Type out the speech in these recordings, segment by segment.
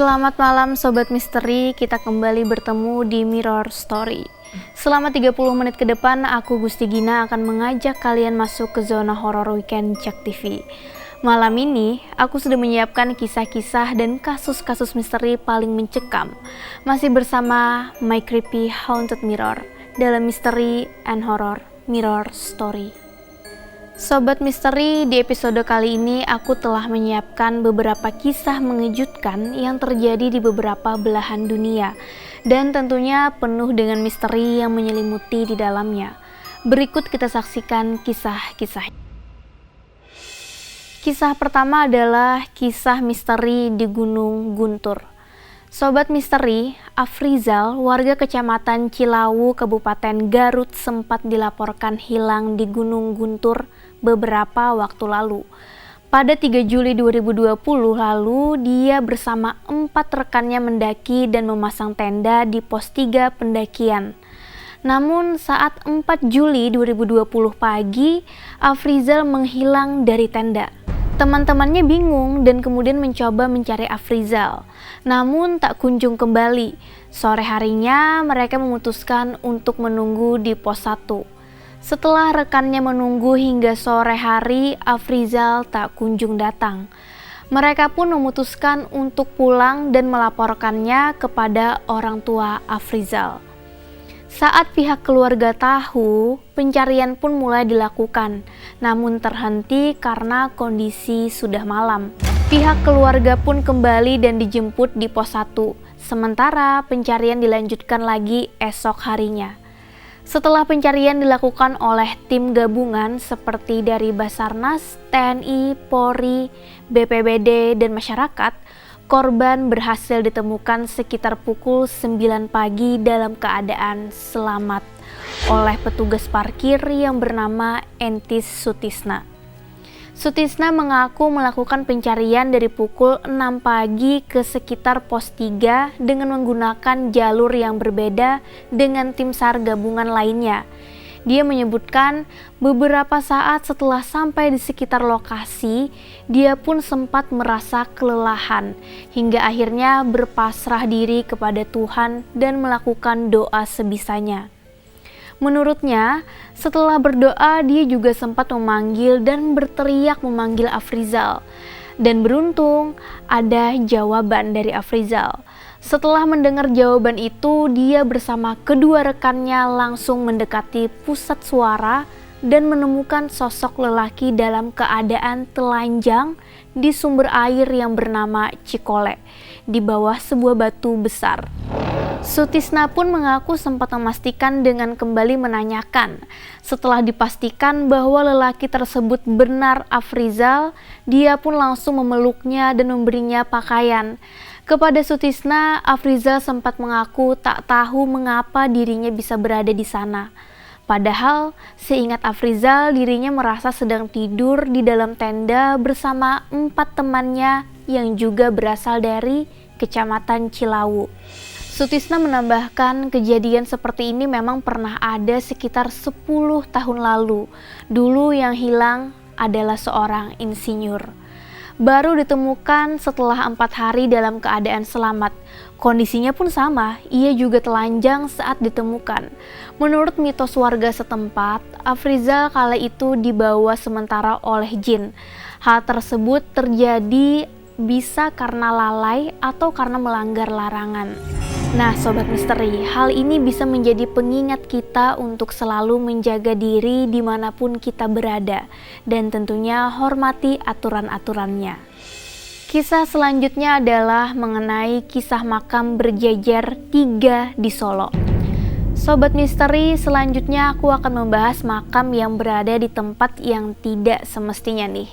Selamat malam Sobat Misteri, kita kembali bertemu di Mirror Story. Selama 30 menit ke depan, aku Gusti Gina akan mengajak kalian masuk ke zona horor weekend Cek TV. Malam ini, aku sudah menyiapkan kisah-kisah dan kasus-kasus misteri paling mencekam. Masih bersama My Creepy Haunted Mirror dalam Misteri and Horror Mirror Story. Sobat Misteri, di episode kali ini aku telah menyiapkan beberapa kisah mengejutkan yang terjadi di beberapa belahan dunia dan tentunya penuh dengan misteri yang menyelimuti di dalamnya. Berikut kita saksikan kisah-kisah. Kisah pertama adalah kisah misteri di Gunung Guntur. Sobat Misteri, Afrizal, warga kecamatan Cilawu, Kabupaten Garut sempat dilaporkan hilang di Gunung Guntur beberapa waktu lalu. Pada 3 Juli 2020 lalu, dia bersama 4 rekannya mendaki dan memasang tenda di pos 3 pendakian. Namun saat 4 Juli 2020 pagi, Afrizal menghilang dari tenda. Teman-temannya bingung dan kemudian mencoba mencari Afrizal, namun tak kunjung kembali. Sore harinya mereka memutuskan untuk menunggu di pos 1. Setelah rekannya menunggu hingga sore hari, Afrizal tak kunjung datang. Mereka pun memutuskan untuk pulang dan melaporkannya kepada orang tua Afrizal. Saat pihak keluarga tahu, pencarian pun mulai dilakukan, namun terhenti karena kondisi sudah malam. Pihak keluarga pun kembali dan dijemput di pos 1, sementara pencarian dilanjutkan lagi esok harinya. Setelah pencarian dilakukan oleh tim gabungan seperti dari Basarnas, TNI, Polri, BPBD, dan masyarakat, korban berhasil ditemukan sekitar pukul 9 pagi dalam keadaan selamat oleh petugas parkir yang bernama Entis Sutisna. Sutisna mengaku melakukan pencarian dari pukul 6 pagi ke sekitar pos 3 dengan menggunakan jalur yang berbeda dengan tim SAR gabungan lainnya. Dia menyebutkan beberapa saat setelah sampai di sekitar lokasi, dia pun sempat merasa kelelahan hingga akhirnya berpasrah diri kepada Tuhan dan melakukan doa sebisanya. Menurutnya, setelah berdoa dia juga sempat memanggil dan berteriak memanggil Afrizal. Dan beruntung ada jawaban dari Afrizal. Setelah mendengar jawaban itu, dia bersama kedua rekannya langsung mendekati pusat suara dan menemukan sosok lelaki dalam keadaan telanjang di sumber air yang bernama Cikole, di bawah sebuah batu besar. Sutisna pun mengaku sempat memastikan dengan kembali menanyakan. Setelah dipastikan bahwa lelaki tersebut benar Afrizal, dia pun langsung memeluknya dan memberinya pakaian. Kepada Sutisna, Afrizal sempat mengaku tak tahu mengapa dirinya bisa berada di sana. Padahal, seingat Afrizal, dirinya merasa sedang tidur di dalam tenda bersama 4 temannya yang juga berasal dari Kecamatan Cilawu. Sutisna menambahkan kejadian seperti ini memang pernah ada sekitar 10 tahun lalu. Dulu yang hilang adalah seorang insinyur. Baru ditemukan setelah 4 hari dalam keadaan selamat. Kondisinya pun sama, ia juga telanjang saat ditemukan. Menurut mitos warga setempat, Afrizal kala itu dibawa sementara oleh jin. Hal tersebut terjadi bisa karena lalai atau karena melanggar larangan. Nah Sobat Misteri, hal ini bisa menjadi pengingat kita untuk selalu menjaga diri dimanapun kita berada dan tentunya hormati aturan-aturannya. Kisah selanjutnya adalah mengenai kisah makam berjejer 3 di Solo. Sobat Misteri, selanjutnya aku akan membahas makam yang berada di tempat yang tidak semestinya nih.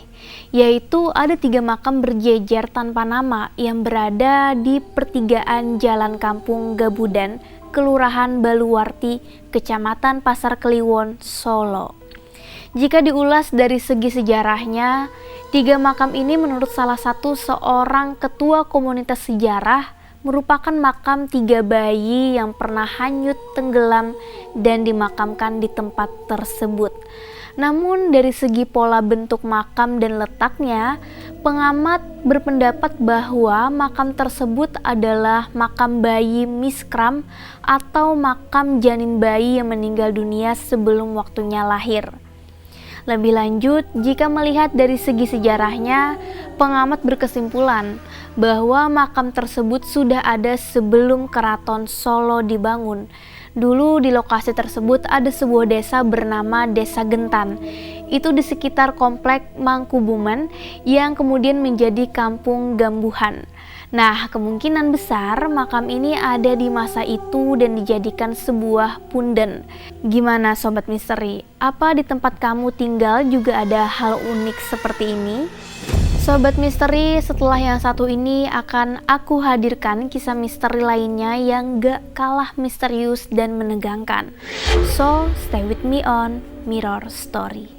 Yaitu ada 3 makam berjejer tanpa nama yang berada di pertigaan Jalan Kampung Gabudan, Kelurahan Baluwarti, Kecamatan Pasar Kliwon, Solo. Jika diulas dari segi sejarahnya, 3 makam ini menurut salah satu seorang ketua komunitas sejarah merupakan makam 3 bayi yang pernah hanyut tenggelam dan dimakamkan di tempat tersebut. Namun dari segi pola bentuk makam dan letaknya, Pengamat berpendapat bahwa makam tersebut adalah makam bayi Miskram atau makam janin bayi yang meninggal dunia sebelum waktunya lahir. Lebih lanjut, jika melihat dari segi sejarahnya, pengamat berkesimpulan bahwa makam tersebut sudah ada sebelum Keraton Solo dibangun. Dulu di lokasi tersebut ada sebuah desa bernama Desa Gentan. Itu di sekitar komplek Mangkubumen yang kemudian menjadi Kampung Gambuhan. Nah, kemungkinan besar makam ini ada di masa itu dan dijadikan sebuah punden. Gimana Sobat Misteri? Apa di tempat kamu tinggal juga ada hal unik seperti ini? Sobat Misteri, setelah yang satu ini akan aku hadirkan kisah misteri lainnya yang gak kalah misterius dan menegangkan. So, stay with me on Mirror Story.